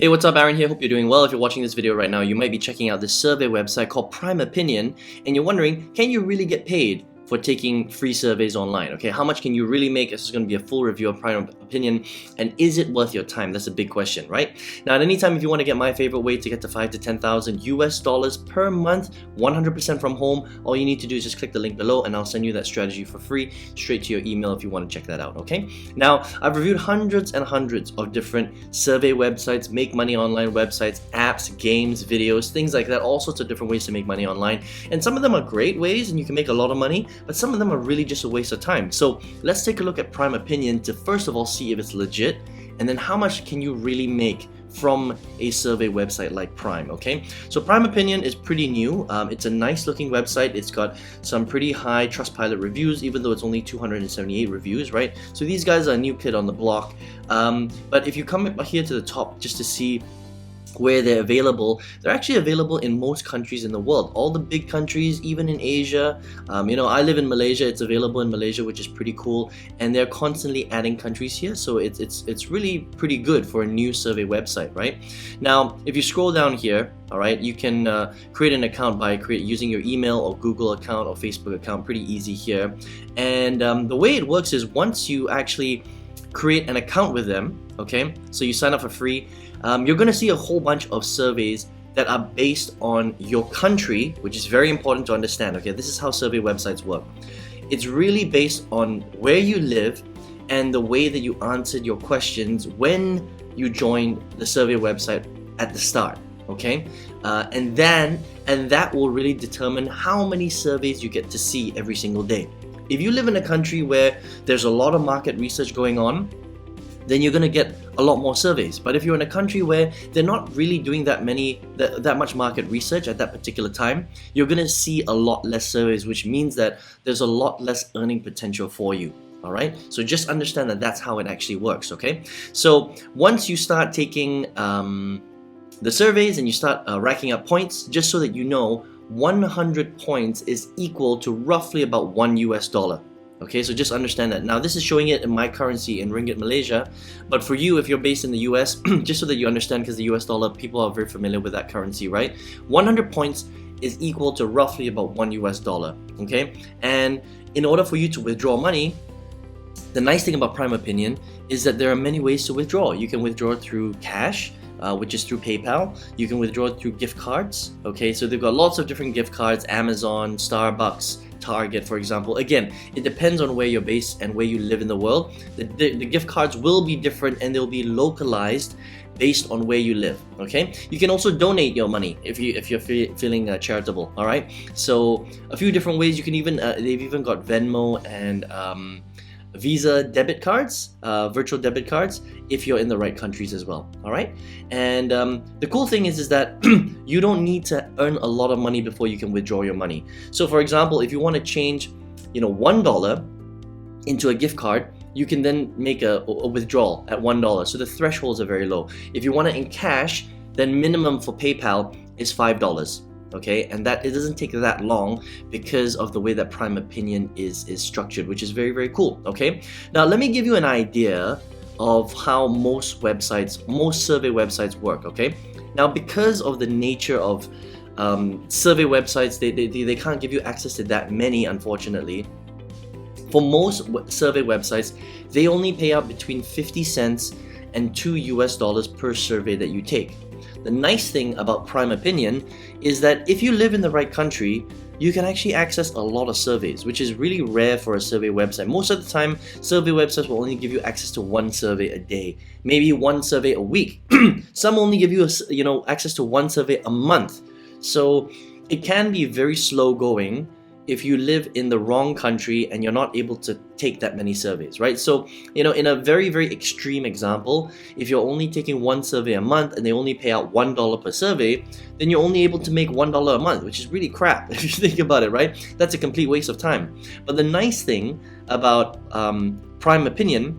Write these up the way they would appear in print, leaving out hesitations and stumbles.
Hey, what's up? Aaron here. Hope you're doing well. If you're watching this video right now, you might be checking out this survey website called Prime Opinion, and you're wondering, can you really get paid for taking free surveys online? Okay, how much can you really make? This is going to be a full review of Prime Opinion, and is it worth your time? That's a big question, right? Now, at any time, if you want to get my favorite way to get to $5,000 to $10,000 US per month, 100% from home, all you need to do is just click the link below, and I'll send you that strategy for free straight to your email if you want to check that out. Okay. Now, I've reviewed hundreds and hundreds of different survey websites, make money online websites, apps, games, videos, things like that. All sorts of different ways to make money online, and some of them are great ways, and you can make a lot of money. But some of them are really just a waste of time. So let's take a look at Prime Opinion to first of all see if it's legit, and then how much can you really make from a survey website like Prime. Okay, so Prime Opinion is pretty new. It's a nice looking website. It's got some pretty high Trustpilot reviews, even though it's only 278 reviews, right? So these guys are a new kid on the block. But if you come up here to the top just to see where they're available, they're actually available in most countries in the world, all the big countries, even in Asia. I live in Malaysia. It's available in Malaysia, which is pretty cool, and they're constantly adding countries here, so it's really pretty good for a new survey website, right? Now, if you scroll down here, all right, you can create an account by using your email or Google account or Facebook account. Pretty easy here, and the way it works is once you actually create an account with them, okay, so you sign up for free, you're going to see a whole bunch of surveys that are based on your country, which is very important to understand. Okay, this is how survey websites work. It's really based on where you live and the way that you answered your questions when you joined the survey website at the start. Okay, and that will really determine how many surveys you get to see every single day. If you live in a country where there's a lot of market research going on, then you're going to get a lot more surveys. But if you're in a country where they're not really doing that much market research at that particular time, you're going to see a lot less surveys, which means that there's a lot less earning potential for you. All right, so just understand that that's how it actually works. Okay, so once you start taking the surveys and you start racking up points, just so that you know, 100 points is equal to roughly about $1. Okay, so just understand that. Now, this is showing it in my currency in Ringgit Malaysia, but for you, if you're based in the US, just so that you understand, because the US dollar, people are very familiar with that currency, right? 100 points is equal to roughly about $1. Okay, and in order for you to withdraw money, the nice thing about Prime Opinion is that there are many ways to withdraw. You can withdraw through cash, which is through PayPal. You can withdraw through gift cards. Okay, so they've got lots of different gift cards, Amazon, Starbucks, Target, for example. Again, it depends on where you're based and where you live in the world. The gift cards will be different, and they'll be localized based on where you live. Okay, you can also donate your money if you're feeling charitable. All right, so a few different ways. You can even they've even got Venmo and Visa debit cards, virtual debit cards, if you're in the right countries as well. All right, and the cool thing is that you don't need to earn a lot of money before you can withdraw your money. So, for example, if you want to change, $1 into a gift card, you can then make a withdrawal at $1. So the thresholds are very low. If you want it in cash, then minimum for PayPal is $5. Okay, and that it doesn't take that long because of the way that Prime Opinion is structured, which is very, very cool. Okay, now let me give you an idea of how most survey websites work. Okay, now because of the nature of survey websites, they can't give you access to that many, unfortunately. For most survey websites, they only pay out between 50 cents and $2 per survey that you take. The nice thing about Prime Opinion is that if you live in the right country, you can actually access a lot of surveys, which is really rare for a survey website. Most of the time, survey websites will only give you access to one survey a day, maybe one survey a week. Some only give you access to one survey a month. So it can be very slow going if you live in the wrong country and you're not able to take that many surveys, right? So, in a very, very extreme example, if you're only taking one survey a month and they only pay out $1 per survey, then you're only able to make $1 a month, which is really crap if you think about it, right? That's a complete waste of time. But the nice thing about Prime Opinion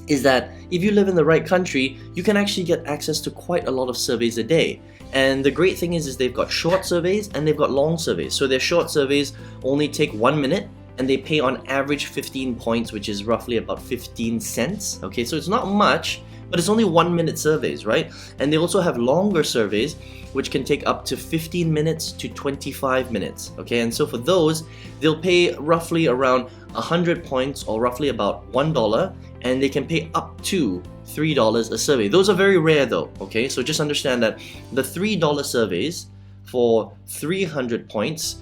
is that if you live in the right country, you can actually get access to quite a lot of surveys a day. And the great thing is they've got short surveys and they've got long surveys. So their short surveys only take 1 minute, and they pay on average 15 points, which is roughly about 15 cents. Okay, so it's not much, but it's only 1-minute surveys, right? And they also have longer surveys, which can take up to 15 minutes to 25 minutes, okay? And so for those, they'll pay roughly around 100 points, or roughly about $1, and they can pay up to $3 a survey. Those are very rare though, okay? So just understand that the $3 surveys for 300 points,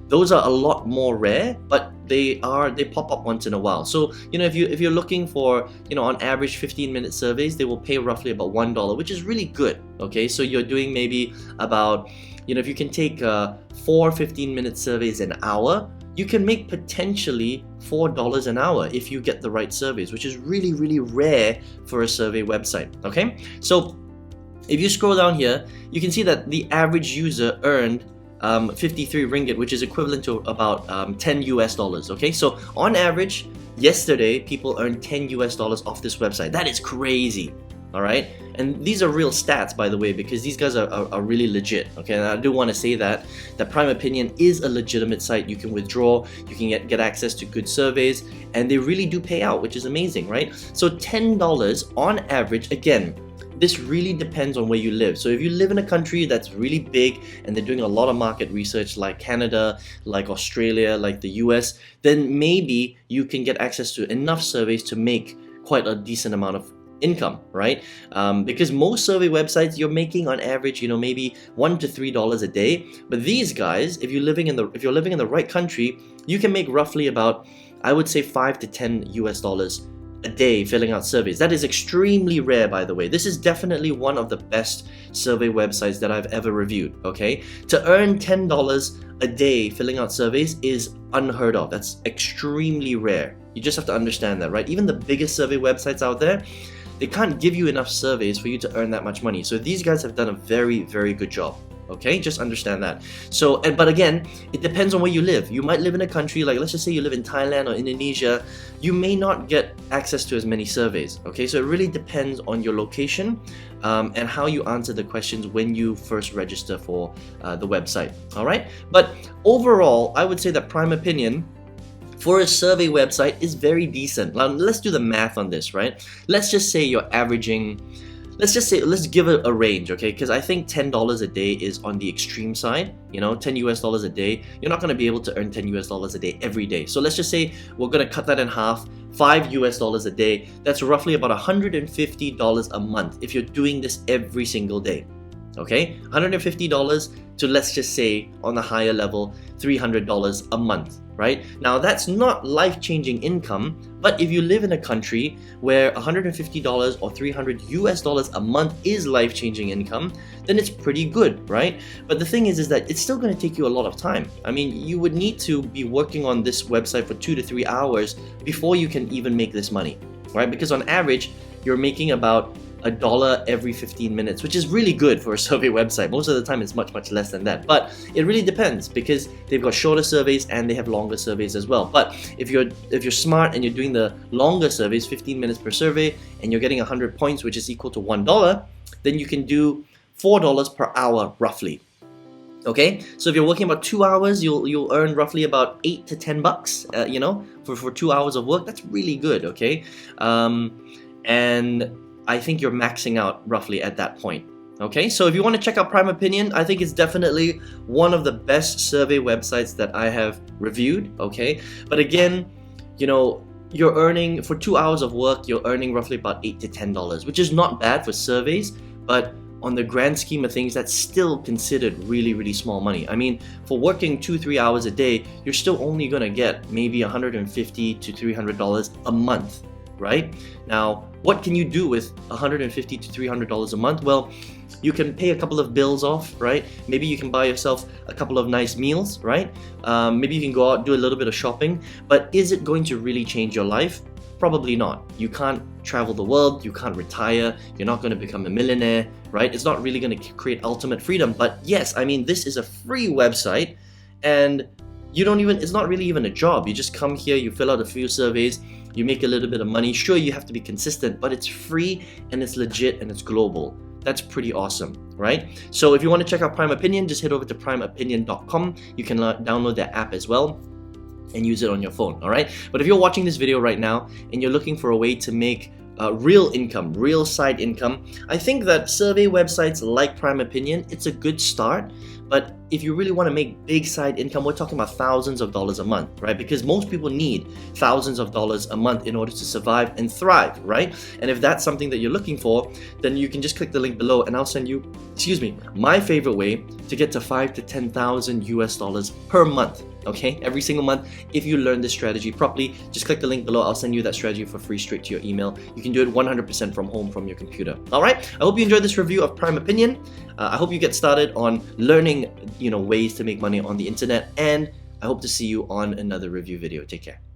those are a lot more rare, but they pop up once in a while. So if you're looking for on average 15-minute surveys, they will pay roughly about $1, which is really good. Okay, so you're doing maybe about if you can take 4 15-minute surveys an hour, you can make potentially $4 an hour if you get the right surveys, which is really, really rare for a survey website. Okay, so if you scroll down here, you can see that the average user earned 53 ringgit, which is equivalent to about $10 US. Okay, so on average, yesterday people earned $10 US off this website. That is crazy. All right, and these are real stats, by the way, because these guys are really legit. Okay, and I do want to say that Prime Opinion is a legitimate site. You can withdraw, you can get access to good surveys, and they really do pay out, which is amazing, right? So $10 on average. Again, this really depends on where you live. So if you live in a country that's really big and they're doing a lot of market research, like Canada, like Australia, like the US, then maybe you can get access to enough surveys to make quite a decent amount of income, right? Because most survey websites, you're making on average, maybe $1 to $3 a day. But these guys, if you're living in the right country, you can make roughly about, I would say, $5 to $10 US a day filling out surveys. That is extremely rare, by the way. This is definitely one of the best survey websites that I've ever reviewed. Okay, to earn $10 a day filling out surveys is unheard of. That's extremely rare. You just have to understand that, right? Even the biggest survey websites out there, they can't give you enough surveys for you to earn that much money. So these guys have done a very, very good job. Okay, just understand that. So, but again, it depends on where you live. You might live in a country, like let's just say you live in Thailand or Indonesia, you may not get access to as many surveys. Okay, so it really depends on your location and how you answer the questions when you first register for the website. All right, but overall, I would say that Prime Opinion for a survey website is very decent. Now, let's do the math on this, right? Let's just say you're averaging, let's give it a range, okay? Because I think $10 a day is on the extreme side. $10 US a day. You're not going to be able to earn $10 US a day every day. So let's just say we're going to cut that in half. $5 US a day. That's roughly about $150 a month if you're doing this every single day. Okay, $150 to, let's just say, on the higher level, $300 a month, right? Now that's not life-changing income, but if you live in a country where $150 or $300 US a month is life-changing income, then it's pretty good, right? But the thing is that it's still going to take you a lot of time. I mean, you would need to be working on this website for 2 to 3 hours before you can even make this money, right? Because on average, you're making about $1 every 15 minutes, which is really good for a survey website. Most of the time it's much, much less than that. But it really depends, because they've got shorter surveys and they have longer surveys as well. But if you're smart and you're doing the longer surveys, 15 minutes per survey, and you're getting 100 points, which is equal to $1, then you can do $4 per hour roughly. Okay, so if you're working about 2 hours, you'll earn roughly about $8 to $10, for 2 hours of work. That's really good. Okay, and I think you're maxing out roughly at that point. Okay, so if you want to check out Prime Opinion, I think it's definitely one of the best survey websites that I have reviewed. Okay, but again, you're earning, for 2 hours of work, you're earning roughly about $8 to $10, which is not bad for surveys, but on the grand scheme of things, that's still considered really, really small money. I mean, for working 2-3 hours a day, you're still only gonna get maybe $150 to $300 a month, right? Now, what can you do with $150 to $300 a month? Well, you can pay a couple of bills off, right? Maybe you can buy yourself a couple of nice meals, right? Maybe you can go out, do a little bit of shopping, but is it going to really change your life? Probably not. You can't travel the world, you can't retire, you're not going to become a millionaire, right? It's not really going to create ultimate freedom. But yes, I mean, this is a free website, and it's not really even a job. You just come here, you fill out a few surveys, you make a little bit of money. Sure, you have to be consistent, but it's free and it's legit and it's global. That's pretty awesome, right? So if you want to check out Prime Opinion, just head over to primeopinion.com. You can download their app as well and use it on your phone, all right? But if you're watching this video right now and you're looking for a way to make real income, real side income, I think that survey websites like Prime Opinion, it's a good start. But if you really want to make big side income, we're talking about thousands of dollars a month, right? Because most people need thousands of dollars a month in order to survive and thrive, right? And if that's something that you're looking for, then you can just click the link below and I'll send you, my favorite way to get to 5 to 10,000 US dollars per month. Okay, every single month. If you learn this strategy properly, just click the link below. I'll send you that strategy for free straight to your email. You can do it 100% from home, from your computer. All right, I hope you enjoyed this review of Prime Opinion. I hope you get started on learning, ways to make money on the internet, and I hope to see you on another review video. Take care.